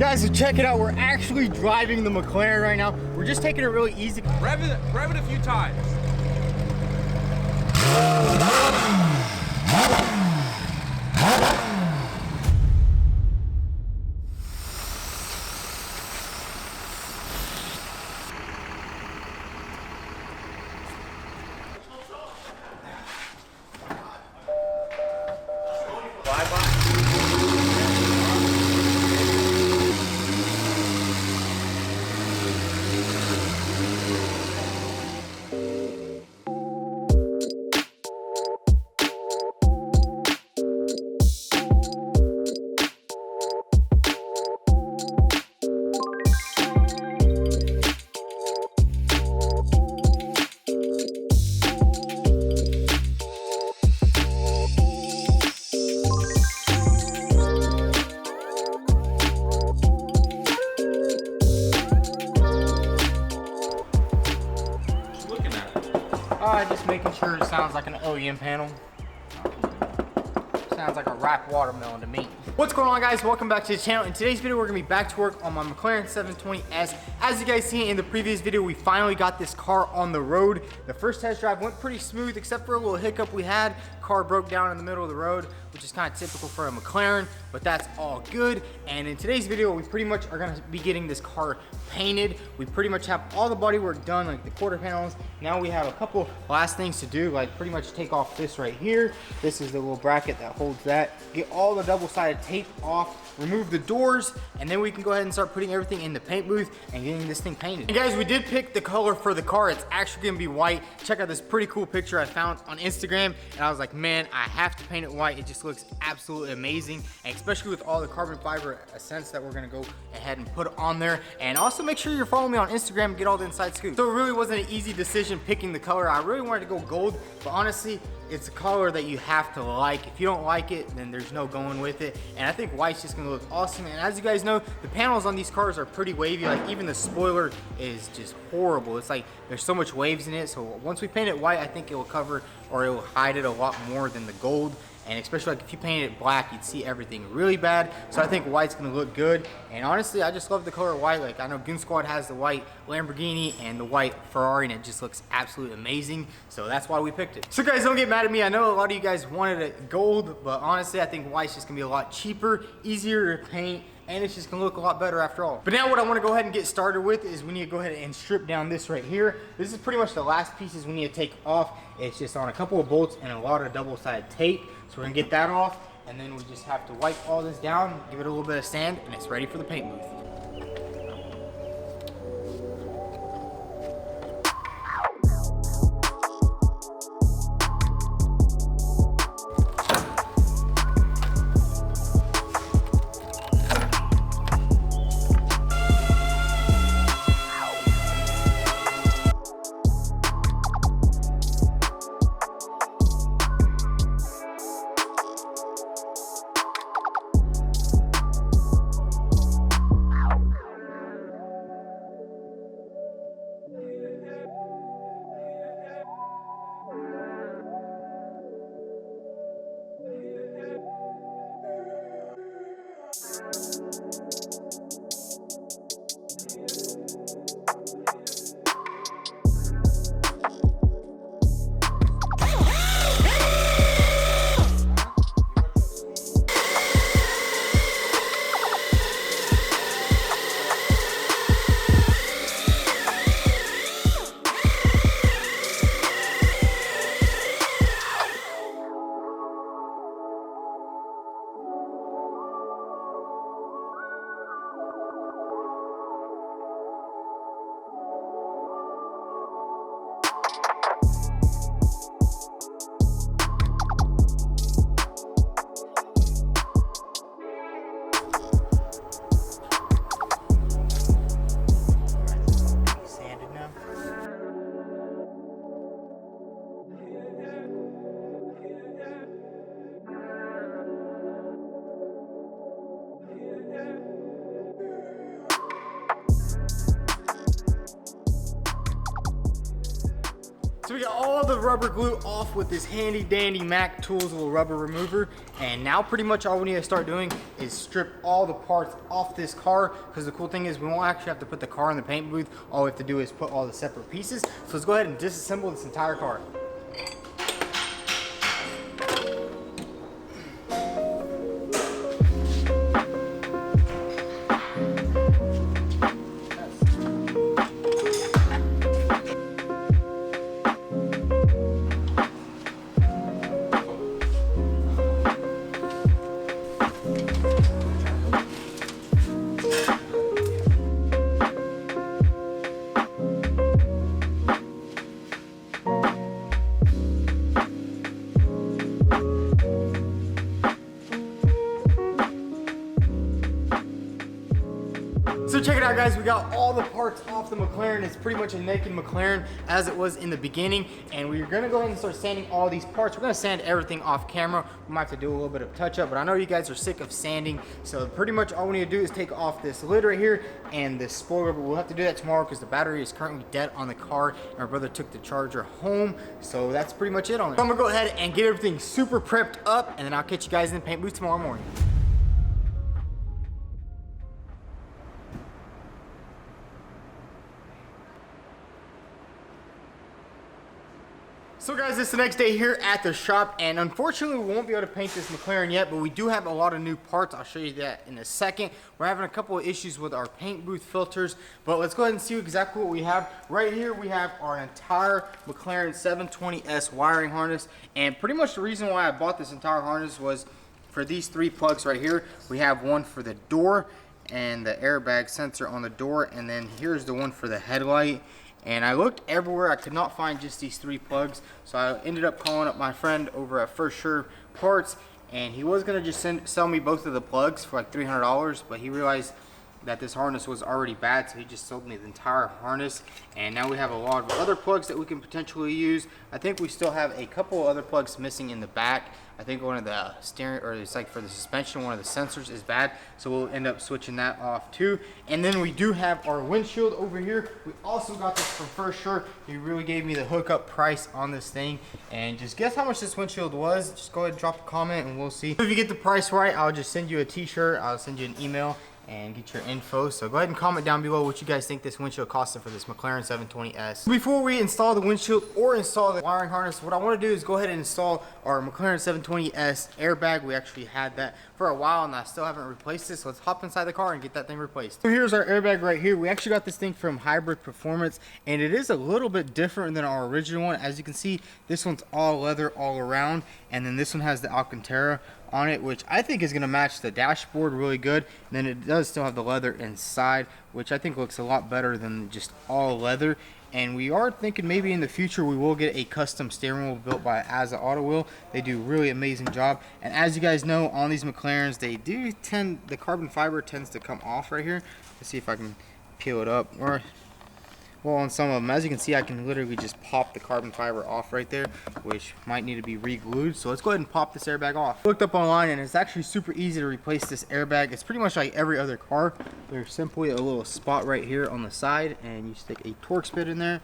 Guys, so check it out. We're actually driving the McLaren right now. We're just taking it really easy. Rev it a few times. Just making sure it sounds like an OEM panel. Sounds like a ripe watermelon to me. What's going on, guys? Welcome back to the channel. In today's video, we're gonna be back to work on my McLaren 720S. As you guys see in the previous video, we finally got this car on the road. The first test drive went pretty smooth, except for a little hiccup we had. Car broke down in the middle of the road, which is kind of typical for a McLaren, but that's all good. And in today's video, we pretty much are gonna be getting this car painted. We pretty much have all the bodywork done, like the quarter panels. Now we have a couple last things to do, like pretty much take off this right here. This is the little bracket that holds that. Get all the double-sided tape off, remove the doors, and then we can go ahead and start putting everything in the paint booth and getting this thing painted. And guys, we did pick the color for the car. It's actually gonna be white. Check out this pretty cool picture I found on Instagram, and I was like, man, I have to paint it white. It just looks absolutely amazing, and especially with all the carbon fiber accents that we're gonna go ahead and put on there. And also make sure you're following me on Instagram and get all the inside scoop. So it really wasn't an easy decision picking the color. I really wanted to go gold, but honestly, it's a color that you have to like. If you don't like it, then there's no going with it. And I think white's just gonna look awesome. And as you guys know, the panels on these cars are pretty wavy. Like even the spoiler is just horrible. It's like there's so much waves in it. So once we paint it white, I think it will cover or it will hide it a lot more than the gold. And especially like if you painted it black, you'd see everything really bad. So I think white's gonna look good. And honestly, I just love the color white. Like I know Goon Squad has the white Lamborghini and the white Ferrari, and it just looks absolutely amazing. So that's why we picked it. So guys, don't get mad at me. I know a lot of you guys wanted it gold, but honestly, I think white's just gonna be a lot cheaper, easier to paint, and it's just gonna look a lot better after all. But now what I wanna go ahead and get started with is we need to go ahead and strip down this right here. This is pretty much the last pieces we need to take off. It's just on a couple of bolts and a lot of double-sided tape. So we're gonna get that off, and then we just have to wipe all this down, give it a little bit of sand, and it's ready for the paint booth. all the rubber glue off with this handy dandy Mac Tools little rubber remover. And now pretty much all we need to start doing is strip all the parts off this car, because the cool thing is we won't actually have to put the car in the paint booth. All we have to do is put all the separate pieces. So let's go ahead and disassemble this entire car. So check it out, guys, we got all the parts off the McLaren. It's pretty much a naked McLaren as it was in the beginning, and we're gonna go ahead and start sanding all these parts. We're gonna sand everything off camera. We might have to do a little bit of touch up, but I know you guys are sick of sanding, so pretty much all we need to do is take off this lid right here and this spoiler, but we'll have to do that tomorrow because the battery is currently dead on the car, and my brother took the charger home, so that's pretty much it on it. So I'm gonna go ahead and get everything super prepped up, and then I'll catch you guys in the paint booth tomorrow morning. So guys, it's the next day here at the shop, and unfortunately we won't be able to paint this McLaren yet, but we do have a lot of new parts. I'll show you that in a second. We're having a couple of issues with our paint booth filters, but let's go ahead and see exactly what we have. Right here we have our entire McLaren 720S wiring harness, and pretty much the reason why I bought this entire harness was for these three plugs right here. We have one for the door and the airbag sensor on the door, and then here's the one for the headlight. And I looked everywhere, I could not find just these three plugs, so I ended up calling up my friend over at For Sure Parts, and he was gonna just sell me both of the plugs for like $300, but he realized that this harness was already bad, so he just sold me the entire harness. And now we have a lot of other plugs that we can potentially use. I think we still have a couple of other plugs missing in the back. I think one of the steering, or it's like for the suspension, one of the sensors is bad, so we'll end up switching that off too. And then we do have our windshield over here. We also got this from For Sure. He really gave me the hookup price on this thing, and just guess how much this windshield was. Just go ahead and drop a comment and we'll see. If you get the price right, I'll just send you a t-shirt, I'll send you an email and get your info. So go ahead and comment down below what you guys think this windshield costed for this McLaren 720S. Before we install the windshield or install the wiring harness, what I want to do is go ahead and install our McLaren 720S airbag. We actually had that for a while and I still haven't replaced it, so let's hop inside the car and get that thing replaced. So here's our airbag right here. We actually got this thing from Hybrid Performance, and it is a little bit different than our original one. As you can see, this one's all leather all around, and then this one has the Alcantara on it, which I think is going to match the dashboard really good. And then it does still have the leather inside, which I think looks a lot better than just all leather. And we are thinking maybe in the future we will get a custom steering wheel built by Asa Auto Wheel. They do a really amazing job. And as you guys know, on these McLarens, they do the carbon fiber tends to come off right here. Let's see if I can peel it up. Or, well, on some of them, as you can see, I can literally just pop the carbon fiber off right there, which might need to be re-glued. So let's go ahead and pop this airbag off. Looked up online, and it's actually super easy to replace this airbag. It's pretty much like every other car. There's simply a little spot right here on the side, and you stick a Torx bit in there.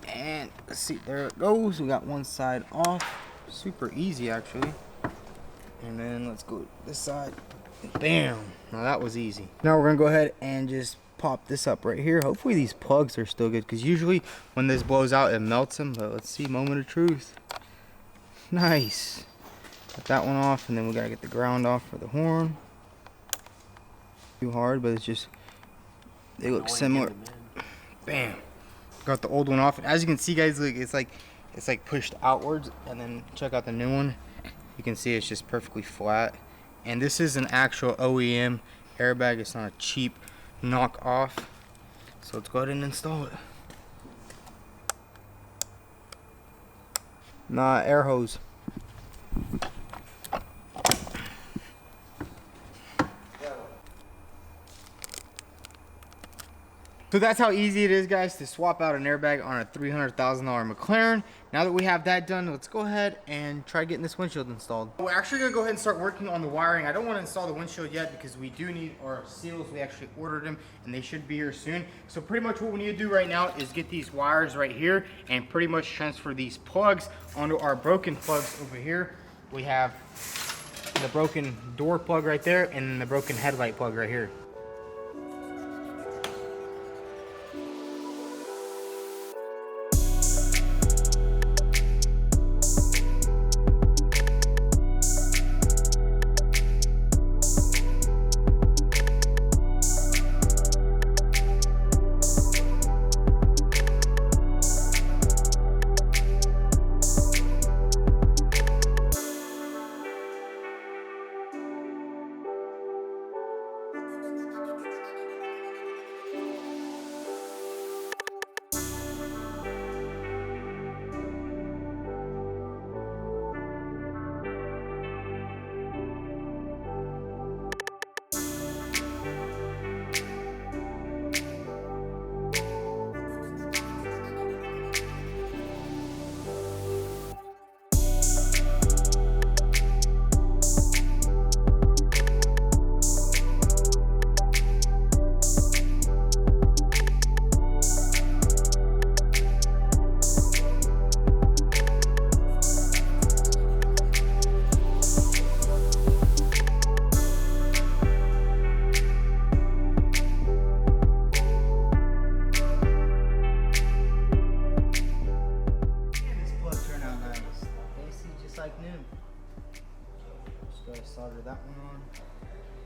And let's see, there it goes. We got one side off. Super easy, actually. And then let's go this side. Bam! Now that was easy. Now we're gonna go ahead and just pop this up right here. Hopefully these plugs are still good, because usually when this blows out it melts them. But let's see, moment of truth. Nice. Got that one off, and then we gotta get the ground off for the horn. Too hard, but it's just, they look similar. Bam. Got the old one off, and as you can see, guys, look, it's like pushed outwards. And then check out the new one. You can see it's just perfectly flat, and this is an actual OEM airbag. It's not a cheap knock off. So let's go ahead and install it. Nah, air hose. So that's how easy it is, guys, to swap out an airbag on a $300,000 McLaren. Now that we have that done, let's go ahead and try getting this windshield installed. We're actually gonna go ahead and start working on the wiring. I don't wanna install the windshield yet because we do need our seals. We actually ordered them and they should be here soon. So pretty much what we need to do right now is get these wires right here and pretty much transfer these plugs onto our broken plugs over here. We have the broken door plug right there and then the broken headlight plug right here.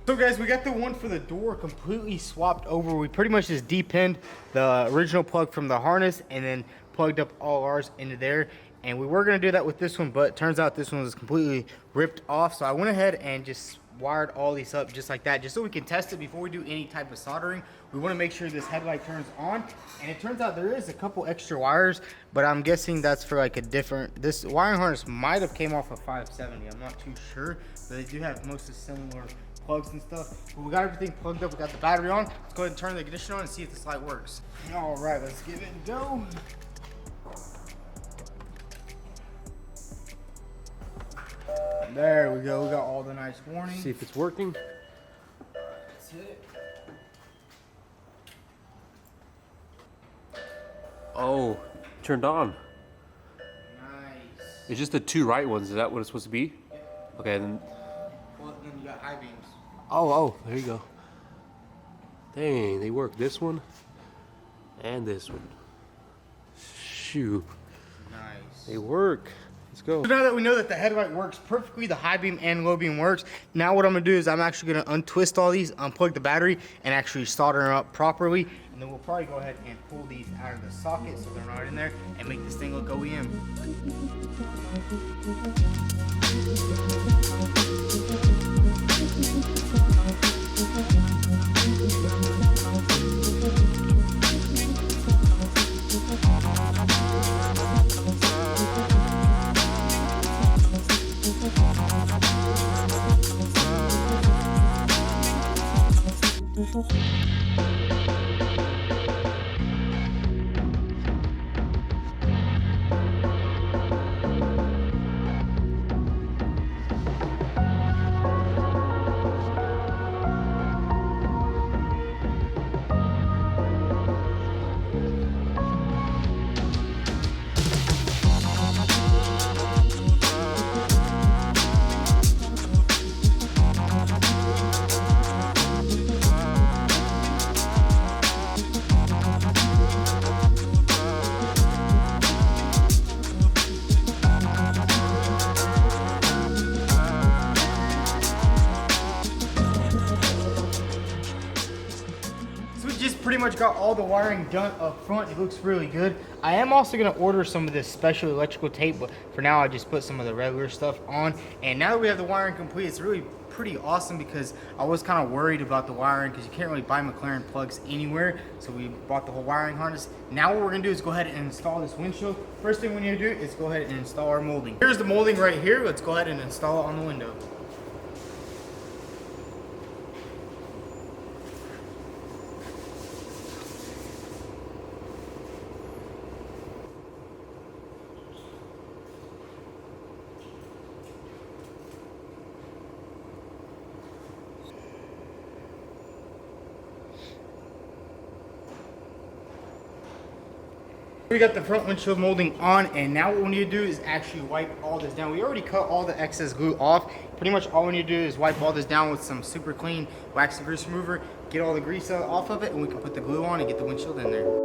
So guys, we got the one for the door completely swapped over. We pretty much just depinned the original plug from the harness and then plugged up all ours into there. And we were gonna do that with this one, but it turns out this one was completely ripped off. So I went ahead and just wired all these up just like that, just so we can test it before we do any type of soldering. We wanna make sure this headlight turns on. And it turns out there is a couple extra wires, but I'm guessing that's for like a different, this wiring harness might have came off a 570. I'm not too sure, but they do have most of similar plugs and stuff. But we got everything plugged up. We got the battery on. Let's go ahead and turn the ignition on and see if this light works. All right, let's give it a go. There we go. We got all the nice warnings. See if it's working. That's it. Oh, turned on. Nice. It's just the two right ones. Is that what it's supposed to be? Okay, then. Well, then you got high beams. Oh, there you go. Dang, they work. This one and this one. Shoot. Nice. They work. Let's go. So now that we know that the headlight works perfectly, the high beam and low beam works, now what I'm gonna do is I'm actually gonna untwist all these, unplug the battery, and actually solder them up properly. And then we'll probably go ahead and pull these out of the socket so they're not in there and make this thing look OEM. Pretty much got all the wiring done up front. It looks really good. I am also going to order some of this special electrical tape, but for now I just put some of the regular stuff on. And now that we have the wiring complete, it's really pretty awesome because I was kind of worried about the wiring because you can't really buy McLaren plugs anywhere. So we bought the whole wiring harness. Now what we're going to do is go ahead and install this windshield. First thing we need to do is go ahead and install our molding. Here's the molding right here. Let's go ahead and install it on the window. We got the front windshield molding on, and now what we need to do is actually wipe all this down. We already cut all the excess glue off. Pretty much all we need to do is wipe all this down with some super clean wax and grease remover, get all the grease off of it, and we can put the glue on and get the windshield in there.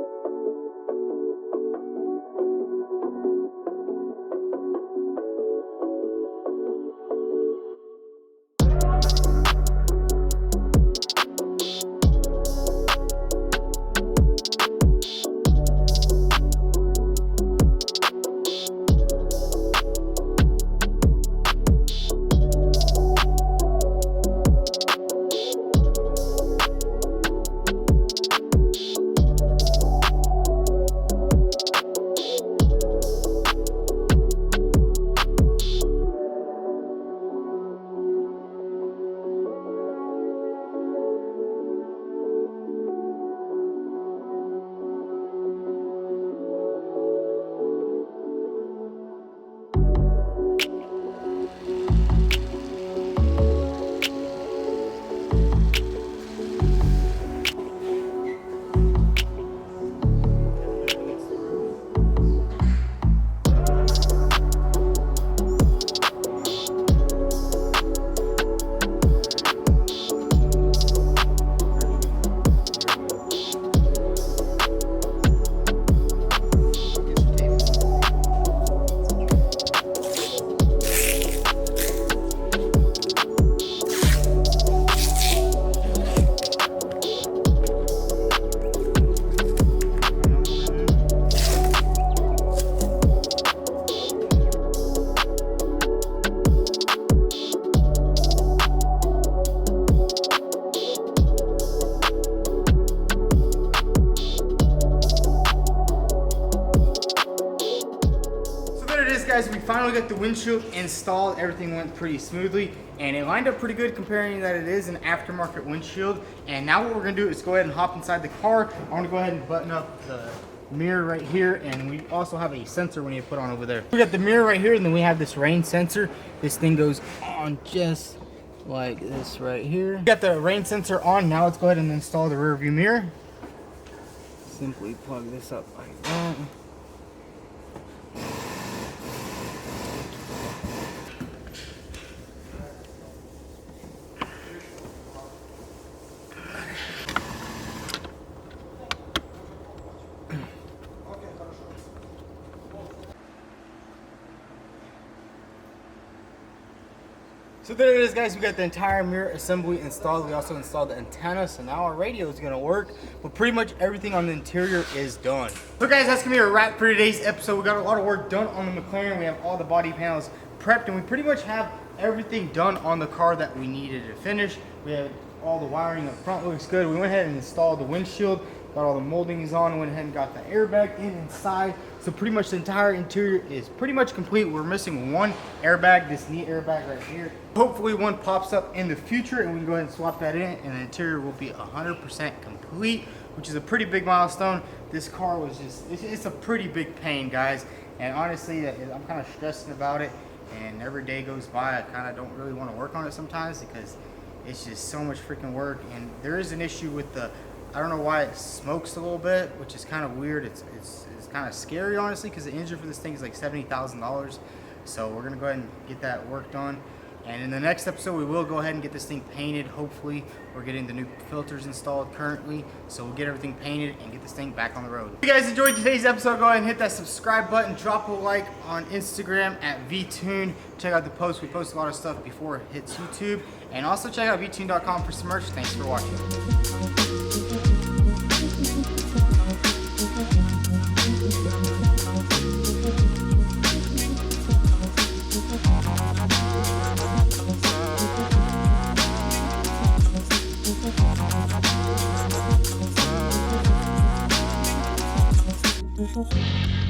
Guys, we finally got the windshield installed. Everything went pretty smoothly and it lined up pretty good comparing that it is an aftermarket windshield. And now what we're gonna do is go ahead and hop inside the car. I want to go ahead and button up the mirror right here, and we also have a sensor we need to put on over there. We got the mirror right here, and then we have this rain sensor. This thing goes on just like this right here. We got the rain sensor on. Now let's go ahead and install the rear view mirror. Simply plug this up like that. So there it is, guys. We got the entire mirror assembly installed. We also installed the antenna, so now our radio is gonna work. But pretty much everything on the interior is done. So guys, that's gonna be a wrap for today's episode. We got a lot of work done on the McLaren. We have all the body panels prepped, and we pretty much have everything done on the car that we needed to finish. We have all the wiring up front, looks good. We went ahead and installed the windshield, got all the moldings on, went ahead and got the airbag inside. So pretty much the entire interior is pretty much complete. We're missing one airbag, this neat airbag right here. Hopefully one pops up in the future and we can go ahead and swap that in, and the interior will be 100% complete, which is a pretty big milestone. This car was just, it's a pretty big pain, guys. And honestly, I'm kind of stressing about it, and every day goes by, I kind of don't really want to work on it sometimes because it's just so much freaking work. And there is an issue with the, I don't know why it smokes a little bit, which is kind of weird. It's kind of scary, honestly, because the engine for this thing is like $70,000. So we're gonna go ahead and get that worked on. And in the next episode, we will go ahead and get this thing painted. Hopefully, we're getting the new filters installed currently, so we'll get everything painted and get this thing back on the road. If you guys enjoyed today's episode, go ahead and hit that subscribe button. Drop a like on Instagram at Vtuned. Check out the post. We post a lot of stuff before it hits YouTube. And also check out Vtuned.com for some merch. Thanks for watching. Thank you.